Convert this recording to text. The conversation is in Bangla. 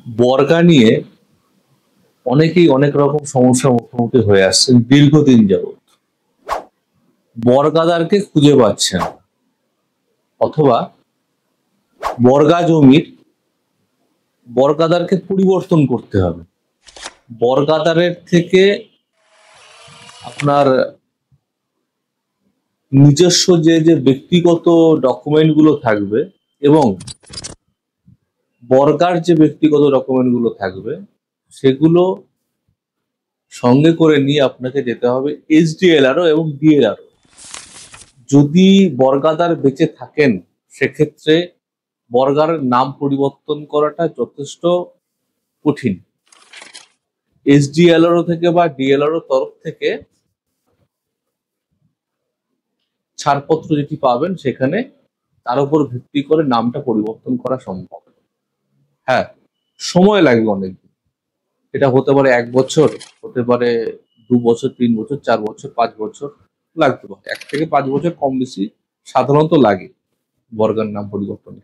বর্গা নিয়ে অনেকেই অনেক রকম সমস্যার মুখোমুখি হয়ে আসছেন দীর্ঘদিন যাবৎ। বর্গাদারকে খুঁজে পাচ্ছেন, অথবা বর্গা জমির বর্গাদারকে পরিবর্তন করতে হবে। বর্গাদারের থেকে আপনার নিজস্ব যে ব্যক্তিগত ডকুমেন্ট গুলো থাকবে এবং বর্গার যে ব্যক্তিগত ডকুমেন্ট গুলো থাকবে সেগুলো সঙ্গে করে নিয়ে আপনাকে যেতে হবে এসডিএলআরও এবং ডিএলআরও। যদি বর্গাদার বেঁচে থাকেন সেক্ষেত্রে বর্গার নাম পরিবর্তন করাটা যথেষ্ট কঠিন। এসডিএলআরও থেকে বা ডিএলআরও তরফ থেকে ছাড়পত্র যেটি পাবেন সেখানে তার উপর ভিত্তি করে নামটা পরিবর্তন করা সম্ভব। হ্যাঁ, সময় লাগবে অনেক। এটা হতে পারে 1 বছর, হতে পারে 2 বছর, 3 বছর, 4 বছর, 5 বছর লাগতে পারে। 1 থেকে 5 বছর কম বেশি সাধারণত লাগে বর্গার নাম পরিবর্তন।